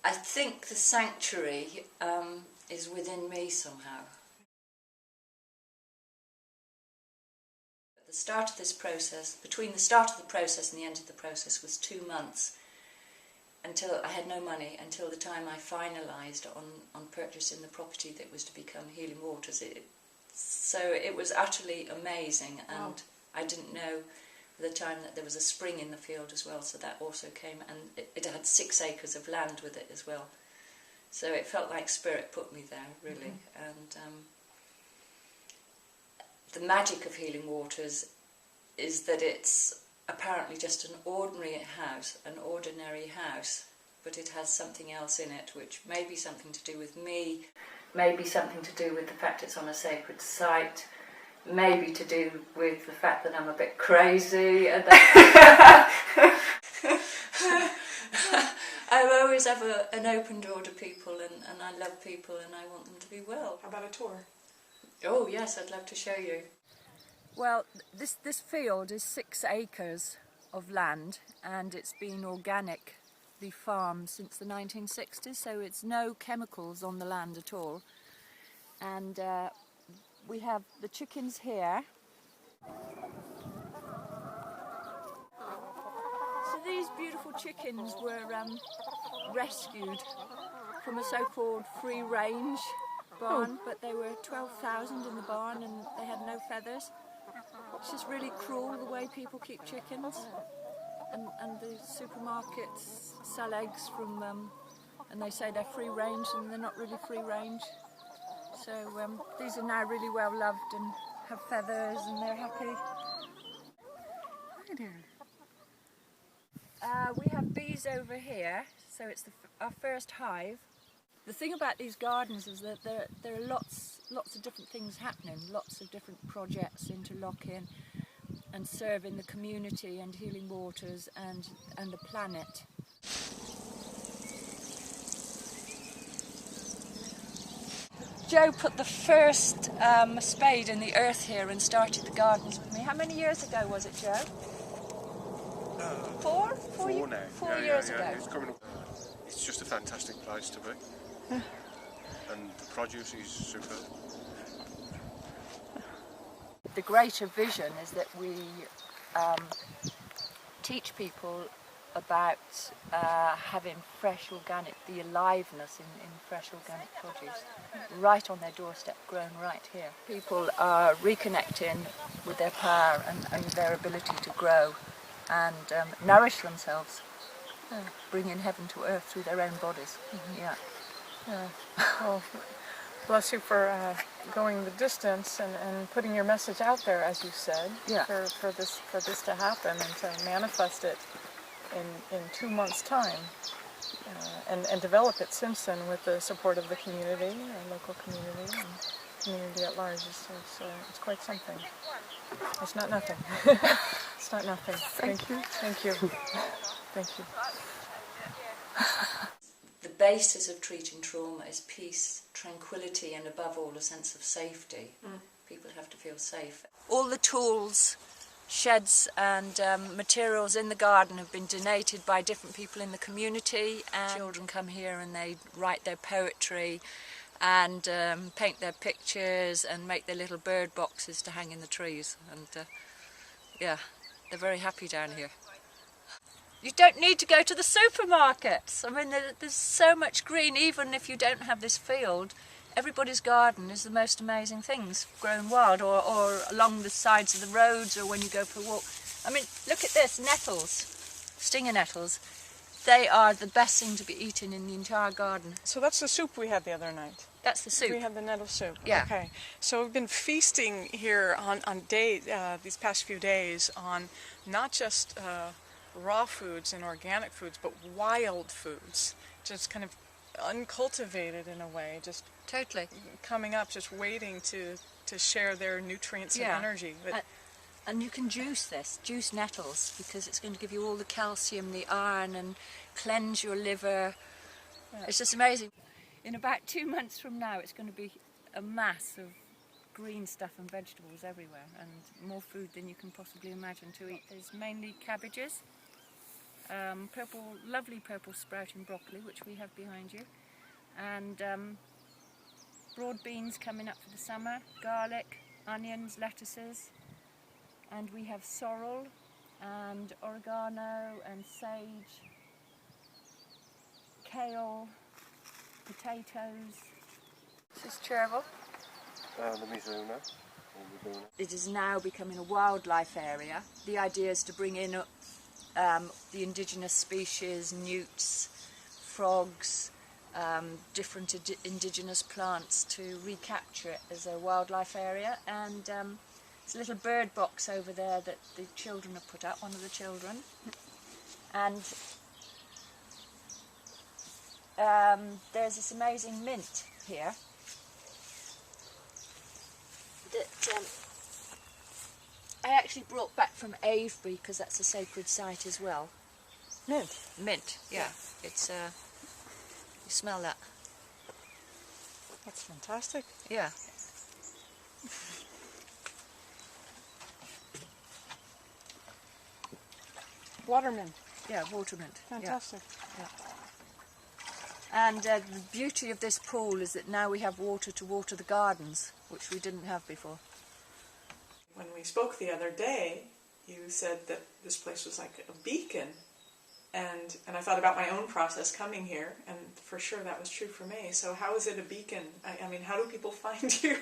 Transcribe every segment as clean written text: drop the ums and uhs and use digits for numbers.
I think the sanctuary is within me somehow. At the start of this process, between the start of the process and the end of the process was 2 months, until I had no money, until the time I finalised on purchasing the property that was to become Healing Waters. So it was utterly amazing, and wow. I didn't know at the time that there was a spring in the field as well, so that also came, and it had 6 acres of land with it as well. So it felt like Spirit put me there, really. Mm-hmm. And the magic of Healing Waters is that it's apparently just an ordinary house, but it has something else in it, which may be something to do with me, maybe something to do with the fact it's on a sacred site, maybe to do with the fact that I'm a bit crazy. And that I always have an open door to people, and I love people, and I want them to be well. How about a tour? Oh yes, I'd love to show you. Well, this field is 6 acres of land, and it's been organically farmed since the 1960s, so it's no chemicals on the land at all. And we have the chickens here. So these beautiful chickens were rescued from a so-called free-range barn, but there were 12,000 in the barn and they had no feathers. It's just really cruel the way people keep chickens, and the supermarkets sell eggs from them, and they say they're free range and they're not really free range. So these are now really well loved and have feathers and they're happy. Hi there. We have bees over here, so it's our first hive. The thing about these gardens is that there are lots of different things happening, lots of different projects interlocking and serving the community and Healing Waters and the planet. Joe put the first spade in the earth here and started the gardens with me. How many years ago was it, Joe? 4? 4 now. 4 years ago. It's coming up. It's just a fantastic place to be. And the produce is super. The greater vision is that we teach people about having fresh organic, the aliveness in fresh organic produce, right on their doorstep, grown right here. People are reconnecting with their power and their ability to grow and nourish themselves, bringing heaven to earth through their own bodies. Mm-hmm. Yeah. Well, bless you for going the distance and putting your message out there, as you said, for this to happen and to manifest it in 2 months' time, and develop it since then with the support of the community, our local community, and community at large. It's quite something. It's not nothing. It's not nothing. Thank you. Thank you. Thank you. The basis of treating trauma is peace, tranquility, and above all a sense of safety. People have to feel safe. All the tools, sheds and materials in the garden have been donated by different people in the community, and children come here and they write their poetry and paint their pictures and make their little bird boxes to hang in the trees, and they're very happy down here. You don't need to go to the supermarkets. I mean, there's so much green. Even if you don't have this field, everybody's garden is the most amazing things grown wild, or along the sides of the roads, or when you go for a walk. I mean, look at this, nettles, stinger nettles. They are the best thing to be eaten in the entire garden. So that's the soup we had the other night. That's the soup. We had the nettle soup. Yeah. Okay. So we've been feasting here on these past few days on not just raw foods and organic foods, but wild foods, just kind of uncultivated in a way, just totally coming up, just waiting to share their nutrients and energy. But and you can juice nettles, because it's going to give you all the calcium, the iron, and cleanse your liver. Yeah. It's just amazing. In about 2 months from now, it's going to be a mass of green stuff and vegetables everywhere, and more food than you can possibly imagine to eat. There's mainly cabbages, lovely purple sprouting broccoli, which we have behind you, and broad beans coming up for the summer, garlic, onions, lettuces, and we have sorrel and oregano and sage, kale, potatoes. This is chervil. The Mizuna. It is now becoming a wildlife area. The idea is to bring in the indigenous species, newts, frogs, different indigenous plants to recapture it as a wildlife area. And there's a little bird box over there that the children have put up, one of the children. And there's this amazing mint here that I actually brought back from Avebury because that's a sacred site as well. Mint. Mint, yeah. It's you smell that? That's fantastic. Yeah. Water mint. Yeah, water mint. Fantastic. Yeah. And the beauty of this pool is that now we have water to water the gardens, which we didn't have before. When we spoke the other day, you said that this place was like a beacon, and I thought about my own process coming here, and for sure that was true for me. So how is it a beacon? I mean, how do people find you?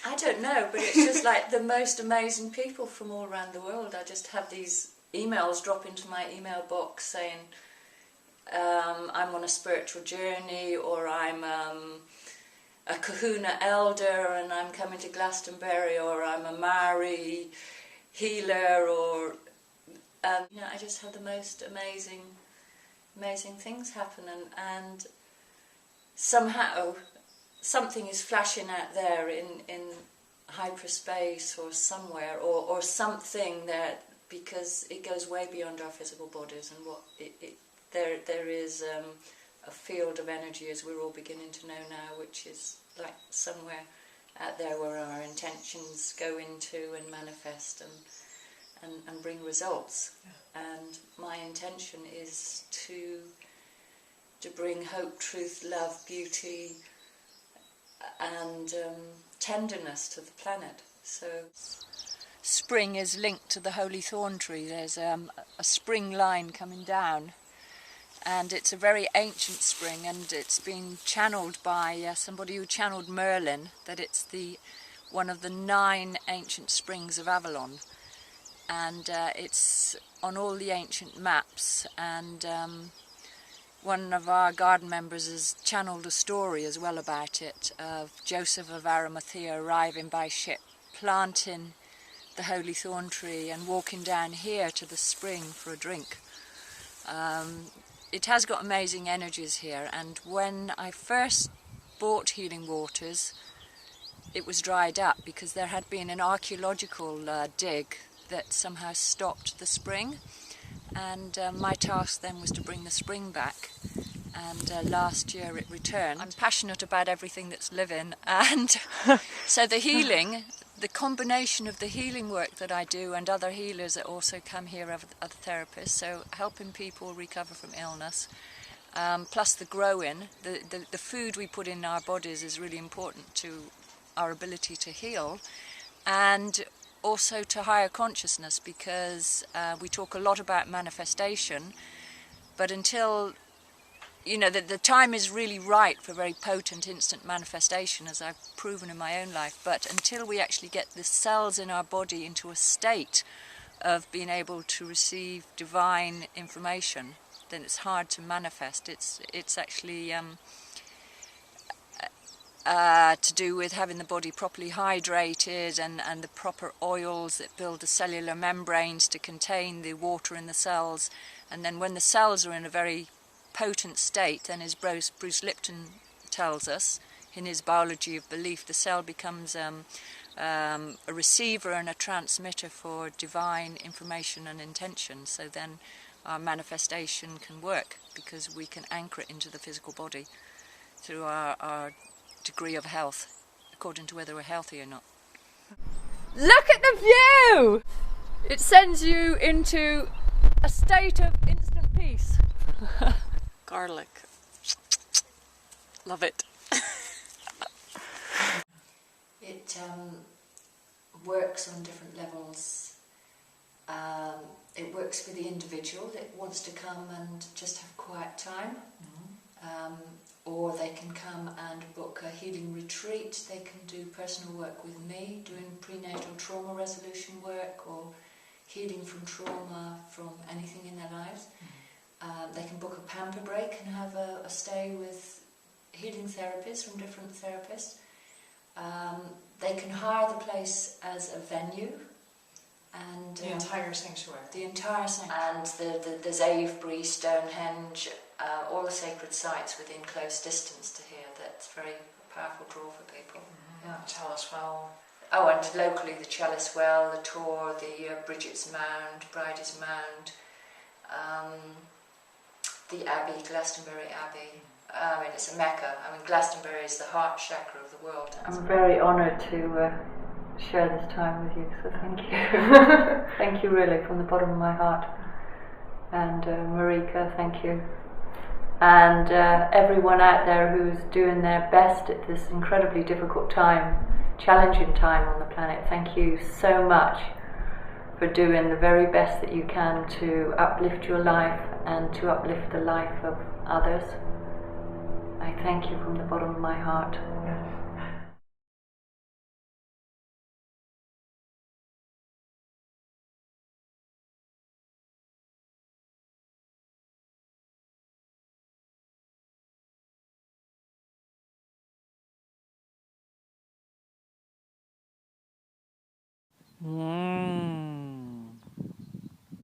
I don't know, but it's just like the most amazing people from all around the world. I just have these emails drop into my email box saying, I'm on a spiritual journey, or I'm a kahuna elder and I'm coming to Glastonbury, or I'm a Maori healer, or I just have the most amazing things happen, and somehow something is flashing out there in hyperspace or somewhere, or something that, because it goes way beyond our physical bodies, and what there is a field of energy, as we're all beginning to know now, which is like somewhere out there where our intentions go into and manifest and bring results. Yeah. And my intention is to bring hope, truth, love, beauty and tenderness to the planet. So spring is linked to the holy thorn tree. There's a spring line coming down, and it's a very ancient spring, and it's been channeled by somebody who channeled Merlin, that it's one of the 9 ancient springs of Avalon, and it's on all the ancient maps, and one of our garden members has channeled a story as well about it, of Joseph of Arimathea arriving by ship, planting the holy thorn tree and walking down here to the spring for a drink. It has got amazing energies here, and when I first bought Healing Waters, it was dried up because there had been an archaeological dig that somehow stopped the spring, and my task then was to bring the spring back, and last year it returned. I'm passionate about everything that's living, and so the healing, the combination of the healing work that I do and other healers that also come here, other therapists, so helping people recover from illness, plus the growing, the food we put in our bodies is really important to our ability to heal, and also to higher consciousness, because we talk a lot about manifestation, but until the time is really right for very potent instant manifestation, as I've proven in my own life, but until we actually get the cells in our body into a state of being able to receive divine information, then it's hard to manifest. It's actually to do with having the body properly hydrated and the proper oils that build the cellular membranes to contain the water in the cells, and then when the cells are in a very potent state, then, as Bruce Lipton tells us in his Biology of Belief, the cell becomes a receiver and a transmitter for divine information and intention. So then our manifestation can work, because we can anchor it into the physical body through our degree of health, according to whether we're healthy or not. Look at the view! It sends you into a state of instant peace. Garlic. Love it. It works on different levels. It works for the individual that wants to come and just have quiet time. Or they can come and book a healing retreat. They can do personal work with me, doing prenatal trauma resolution work or healing from trauma from anything in their lives. They can book a pamper break and have a stay with healing therapists from different therapists. They can hire the place as a venue. And The entire sanctuary. The entire sanctuary. And there's Avebury, Stonehenge, all the sacred sites within close distance to here. That's very powerful draw for people. Yeah. Chalice Well. Oh, and locally the Chalice Well, the Tor, the Bridget's Mound, Bridie's Mound, the Abbey, Glastonbury Abbey. I mean, it's a mecca. I mean, Glastonbury is the heart chakra of the world. I'm very honoured to share this time with you, so thank you. Thank you really from the bottom of my heart. And Marika, thank you. And everyone out there who's doing their best at this incredibly difficult time, challenging time on the planet, thank you so much for doing the very best that you can to uplift your life and to uplift the life of others. I thank you from the bottom of my heart. Mm.